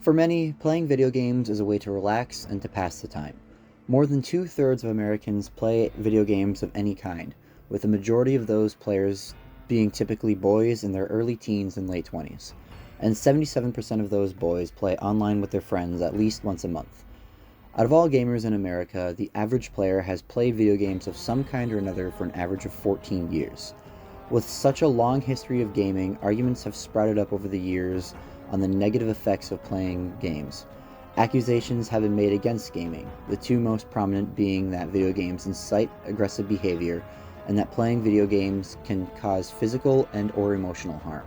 For many, playing video games is a way to relax and to pass the time. More than two-thirds of Americans play video games of any kind, with the majority of those players being typically boys in their early teens and late 20s. And 77% of those boys play online with their friends at least once a month. Out of all gamers in America, the average player has played video games of some kind or another for an average of 14 years. With such a long history of gaming, arguments have sprouted up over the years on the negative effects of playing games. Accusations have been made against gaming, the two most prominent being that video games incite aggressive behavior and that playing video games can cause physical and/or emotional harm.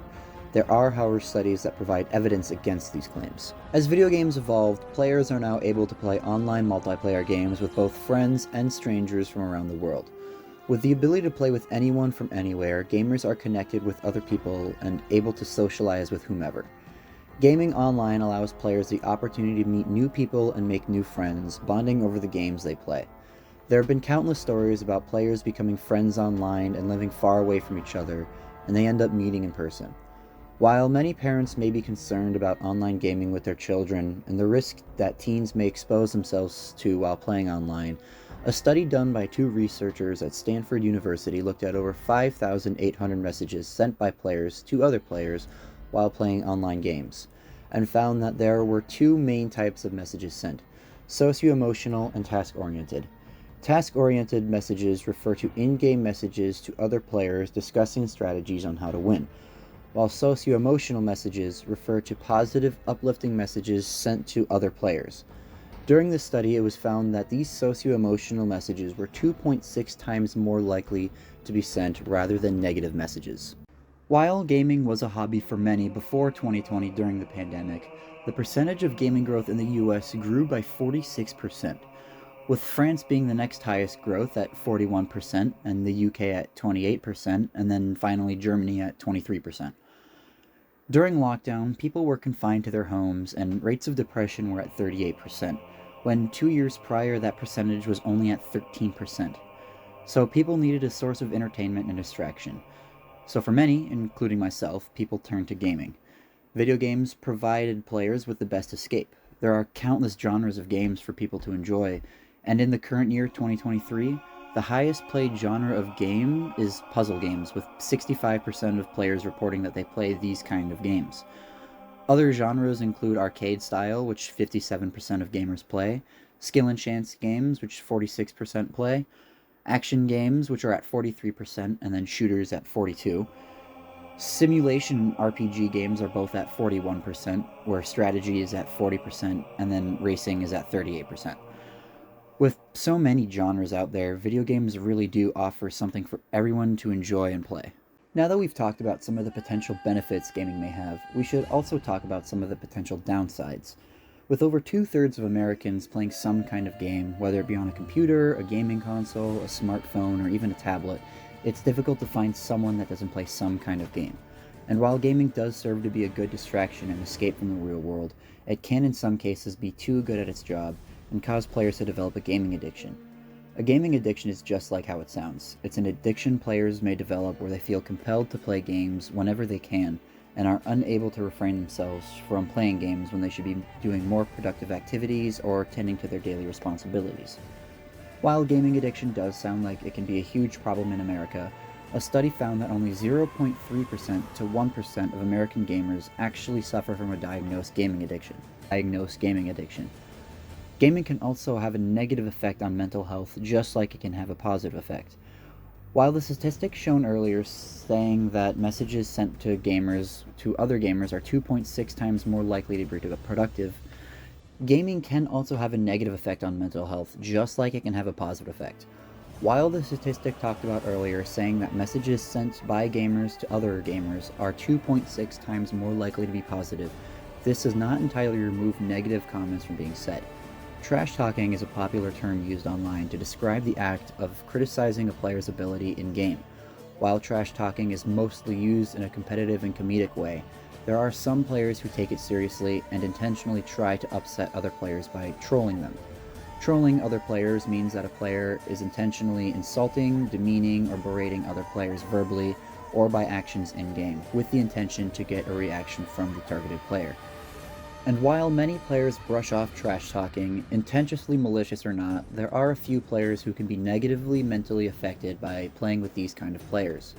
There are, however, studies that provide evidence against these claims. As video games evolved, players are now able to play online multiplayer games with both friends and strangers from around the world. With the ability to play with anyone from anywhere, gamers are connected with other people and able to socialize with whomever. Gaming online allows players the opportunity to meet new people and make new friends, bonding over the games they play. There have been countless stories about players becoming friends online and living far away from each other, and they end up meeting in person. While many parents may be concerned about online gaming with their children and the risk that teens may expose themselves to while playing online, a study done by two researchers at Stanford University looked at over 5,800 messages sent by players to other players while playing online games, and found that there were two main types of messages sent: socio-emotional and task-oriented. Task-oriented messages refer to in-game messages to other players discussing strategies on how to win, while socio-emotional messages refer to positive, uplifting messages sent to other players. During this study, it was found that these socio-emotional messages were 2.6 times more likely to be sent rather than negative messages. While gaming was a hobby for many before 2020 during the pandemic, the percentage of gaming growth in the US grew by 46%, with France being the next highest growth at 41% and the UK at 28%, and then finally Germany at 23%. During lockdown, people were confined to their homes and rates of depression were at 38%, when 2 years prior that percentage was only at 13%. So people needed a source of entertainment and distraction. So for many, including myself, people turned to gaming. Video games provided players with the best escape. There are countless genres of games for people to enjoy, and in the current year, 2023, the highest played genre of game is puzzle games, with 65% of players reporting that they play these kind of games. Other genres include arcade style, which 57% of gamers play, skill and chance games, which 46% play, action games, which are at 43%, and then shooters at 42%. Simulation RPG games are both at 41%, where strategy is at 40%, and then racing is at 38%. With so many genres out there, video games really do offer something for everyone to enjoy and play. Now that we've talked about some of the potential benefits gaming may have, we should also talk about some of the potential downsides. With over two-thirds of Americans playing some kind of game, whether it be on a computer, a gaming console, a smartphone, or even a tablet, it's difficult to find someone that doesn't play some kind of game. And while gaming does serve to be a good distraction and escape from the real world, it can in some cases be too good at its job and cause players to develop a gaming addiction. A gaming addiction is just like how it sounds. It's an addiction players may develop where they feel compelled to play games whenever they can and are unable to refrain themselves from playing games when they should be doing more productive activities or tending to their daily responsibilities. While gaming addiction does sound like it can be a huge problem in America, a study found that only 0.3% to 1% of American gamers actually suffer from a diagnosed gaming addiction. Gaming can also have a negative effect on mental health, just like it can have a positive effect. While the statistics shown earlier saying that messages sent to other gamers are 2.6 times more likely to be productive, gaming can also have a negative effect on mental health, just like it can have a positive effect. While the statistic talked about earlier saying that messages sent by gamers to other gamers are 2.6 times more likely to be positive, this does not entirely remove negative comments from being said. Trash talking is a popular term used online to describe the act of criticizing a player's ability in-game. While trash talking is mostly used in a competitive and comedic way, there are some players who take it seriously and intentionally try to upset other players by trolling them. Trolling other players means that a player is intentionally insulting, demeaning, or berating other players verbally or by actions in-game, with the intention to get a reaction from the targeted player. And while many players brush off trash talking, intentionally malicious or not, there are a few players who can be negatively mentally affected by playing with these kind of players.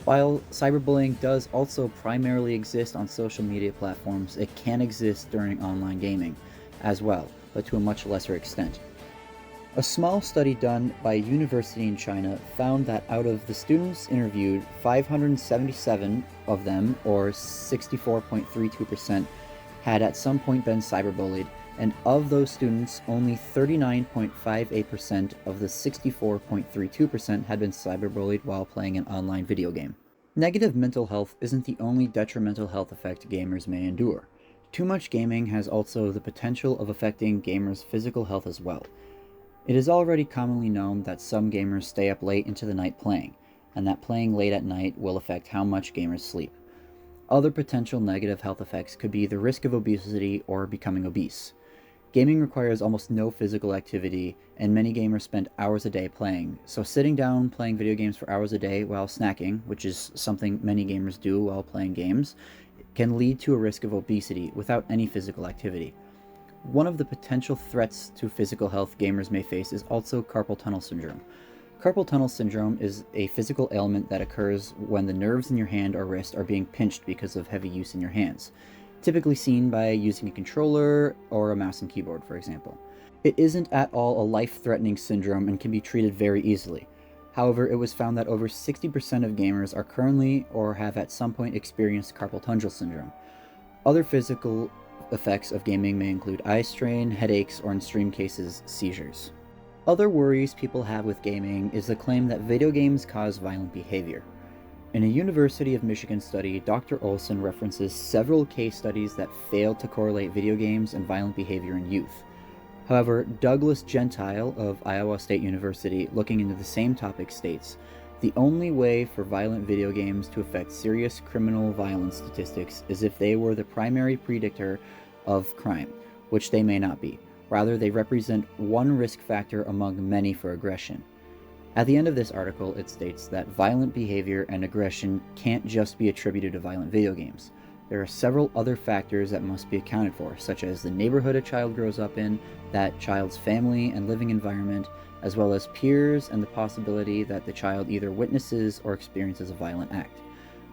While cyberbullying does also primarily exist on social media platforms, it can exist during online gaming as well, but to a much lesser extent. A small study done by a university in China found that out of the students interviewed, 577 of them, or 64.32%, had at some point been cyberbullied, and of those students, only 39.58% of the 64.32% had been cyberbullied while playing an online video game. Negative mental health isn't the only detrimental health effect gamers may endure. Too much gaming has also the potential of affecting gamers' physical health as well. It is already commonly known that some gamers stay up late into the night playing, and that playing late at night will affect how much gamers sleep. Other potential negative health effects could be the risk of obesity or becoming obese. Gaming requires almost no physical activity, and many gamers spend hours a day playing, so sitting down playing video games for hours a day while snacking, which is something many gamers do while playing games, can lead to a risk of obesity without any physical activity. One of the potential threats to physical health gamers may face is also carpal tunnel syndrome. Carpal tunnel syndrome is a physical ailment that occurs when the nerves in your hand or wrist are being pinched because of heavy use in your hands, typically seen by using a controller or a mouse and keyboard, for example. It isn't at all a life-threatening syndrome and can be treated very easily. However, it was found that over 60% of gamers are currently or have at some point experienced carpal tunnel syndrome. Other physical effects of gaming may include eye strain, headaches, or in extreme cases, seizures. Other worries people have with gaming is the claim that video games cause violent behavior. In a University of Michigan study, Dr. Olson references several case studies that failed to correlate video games and violent behavior in youth. However, Douglas Gentile of Iowa State University, looking into the same topic, states, "The only way for violent video games to affect serious criminal violence statistics is if they were the primary predictor of crime, which they may not be. Rather, they represent one risk factor among many for aggression." At the end of this article, it states that violent behavior and aggression can't just be attributed to violent video games. There are several other factors that must be accounted for, such as the neighborhood a child grows up in, that child's family and living environment, as well as peers and the possibility that the child either witnesses or experiences a violent act.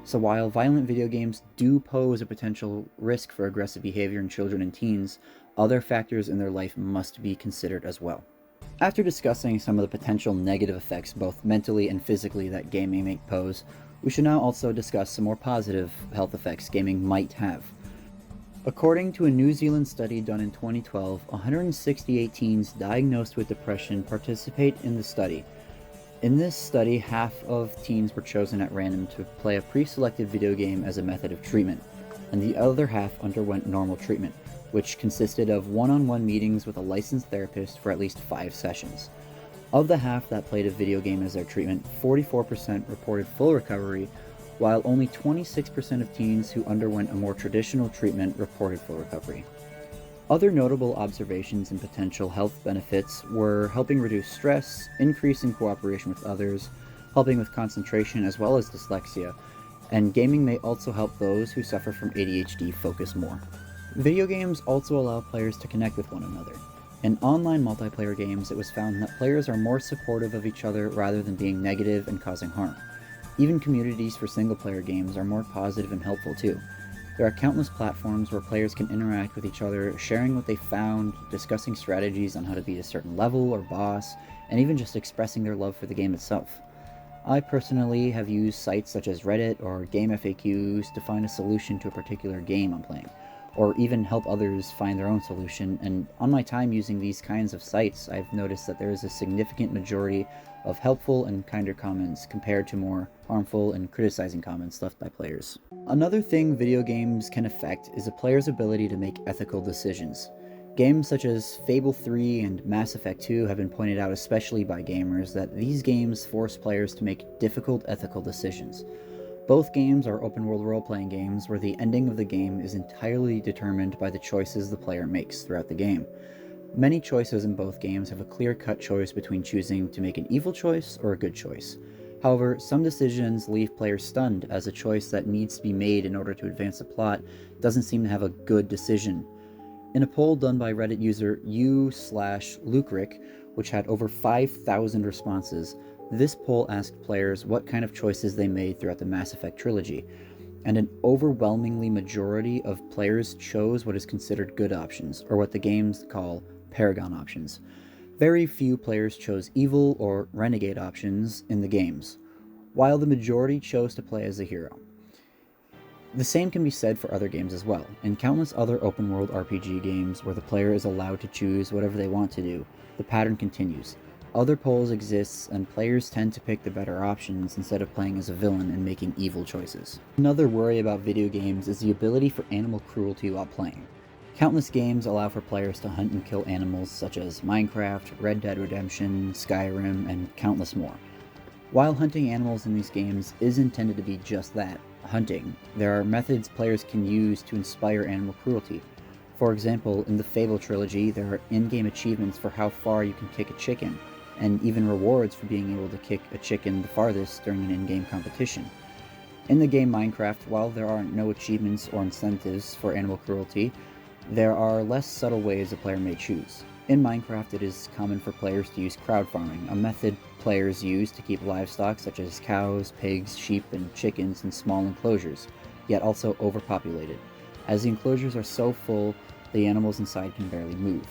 So while violent video games do pose a potential risk for aggressive behavior in children and teens, other factors in their life must be considered as well. After discussing some of the potential negative effects, both mentally and physically, that gaming may pose, we should now also discuss some more positive health effects gaming might have. According to a New Zealand study done in 2012, 168 teens diagnosed with depression participate in the study. In this study, half of teens were chosen at random to play a pre-selected video game as a method of treatment, and the other half underwent normal treatment, which consisted of one-on-one meetings with a licensed therapist for at least 5 sessions. Of the half that played a video game as their treatment, 44% reported full recovery, while only 26% of teens who underwent a more traditional treatment reported full recovery. Other notable observations and potential health benefits were helping reduce stress, increasing cooperation with others, helping with concentration as well as dyslexia, and gaming may also help those who suffer from ADHD focus more. Video games also allow players to connect with one another. In online multiplayer games, it was found that players are more supportive of each other rather than being negative and causing harm. Even communities for single-player games are more positive and helpful too. There are countless platforms where players can interact with each other, sharing what they found, discussing strategies on how to beat a certain level or boss, and even just expressing their love for the game itself. I personally have used sites such as Reddit or Game FAQs to find a solution to a particular game I'm playing, or even help others find their own solution, and on my time using these kinds of sites, I've noticed that there is a significant majority of helpful and kinder comments compared to more harmful and criticizing comments left by players. Another thing video games can affect is a player's ability to make ethical decisions. Games such as Fable 3 and Mass Effect 2 have been pointed out especially by gamers that these games force players to make difficult ethical decisions. Both games are open-world role-playing games where the ending of the game is entirely determined by the choices the player makes throughout the game. Many choices in both games have a clear-cut choice between choosing to make an evil choice or a good choice. However, some decisions leave players stunned, as a choice that needs to be made in order to advance the plot doesn't seem to have a good decision. In a poll done by Reddit user u/Lucerick, which had over 5,000 responses, this poll asked players what kind of choices they made throughout the Mass Effect trilogy, and an overwhelmingly majority of players chose what is considered good options, or what the games call Paragon options. Very few players chose evil or renegade options in the games, while the majority chose to play as a hero. The same can be said for other games as well. In countless other open-world RPG games where the player is allowed to choose whatever they want to do, the pattern continues. Other polls exist, and players tend to pick the better options instead of playing as a villain and making evil choices. Another worry about video games is the ability for animal cruelty while playing. Countless games allow for players to hunt and kill animals such as Minecraft, Red Dead Redemption, Skyrim, and countless more. While hunting animals in these games is intended to be just that, hunting, there are methods players can use to inspire animal cruelty. For example, in the Fable trilogy, there are in-game achievements for how far you can kick a chicken, and even rewards for being able to kick a chicken the farthest during an in-game competition. In the game Minecraft, while there are no achievements or incentives for animal cruelty, there are less subtle ways a player may choose. In Minecraft, it is common for players to use crowd farming, a method players use to keep livestock such as cows, pigs, sheep, and chickens in small enclosures, yet also overpopulated. As the enclosures are so full, the animals inside can barely move.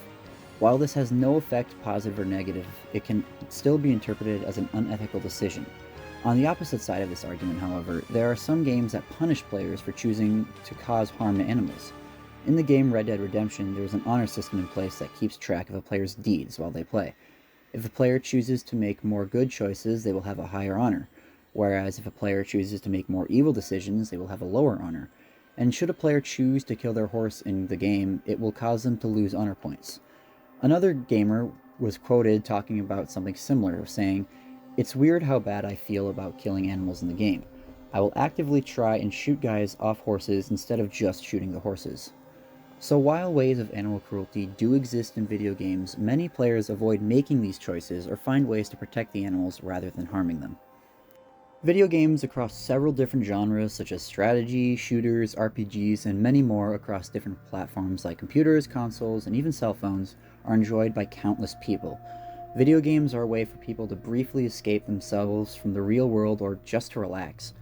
While this has no effect, positive or negative, it can still be interpreted as an unethical decision. On the opposite side of this argument, however, there are some games that punish players for choosing to cause harm to animals. In the game Red Dead Redemption, there is an honor system in place that keeps track of a player's deeds while they play. If the player chooses to make more good choices, they will have a higher honor, whereas if a player chooses to make more evil decisions, they will have a lower honor. And should a player choose to kill their horse in the game, it will cause them to lose honor points. Another gamer was quoted talking about something similar, saying, "It's weird how bad I feel about killing animals in the game. I will actively try and shoot guys off horses instead of just shooting the horses." So while ways of animal cruelty do exist in video games, many players avoid making these choices or find ways to protect the animals rather than harming them. Video games across several different genres such as strategy, shooters, RPGs, and many more across different platforms like computers, consoles, and even cell phones are enjoyed by countless people. Video games are a way for people to briefly escape themselves from the real world or just to relax.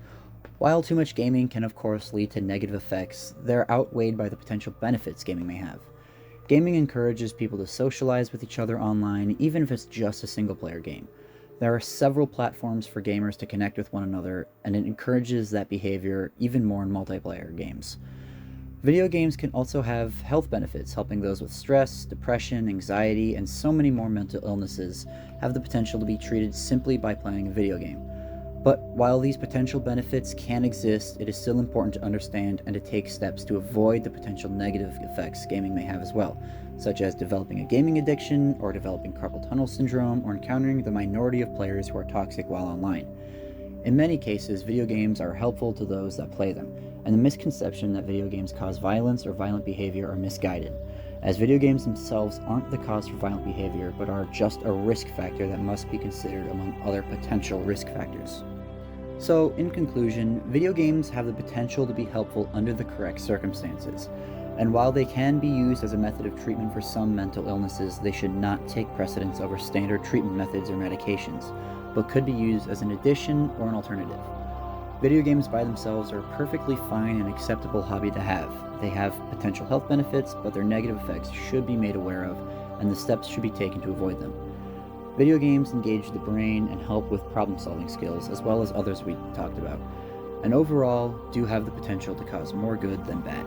While too much gaming can of course lead to negative effects, they're outweighed by the potential benefits gaming may have. Gaming encourages people to socialize with each other online, even if it's just a single-player game. There are several platforms for gamers to connect with one another, and it encourages that behavior even more in multiplayer games. Video games can also have health benefits, helping those with stress, depression, anxiety, and so many more mental illnesses have the potential to be treated simply by playing a video game. But while these potential benefits can exist, it is still important to understand and to take steps to avoid the potential negative effects gaming may have as well, such as developing a gaming addiction, or developing carpal tunnel syndrome, or encountering the minority of players who are toxic while online. In many cases, video games are helpful to those that play them, and the misconception that video games cause violence or violent behavior are misguided, as video games themselves aren't the cause for violent behavior, but are just a risk factor that must be considered among other potential risk factors. So, in conclusion, video games have the potential to be helpful under the correct circumstances, and while they can be used as a method of treatment for some mental illnesses, they should not take precedence over standard treatment methods or medications, but could be used as an addition or an alternative. Video games by themselves are a perfectly fine and acceptable hobby to have. They have potential health benefits, but their negative effects should be made aware of, and the steps should be taken to avoid them. Video games engage the brain and help with problem-solving skills, as well as others we talked about, and overall do have the potential to cause more good than bad.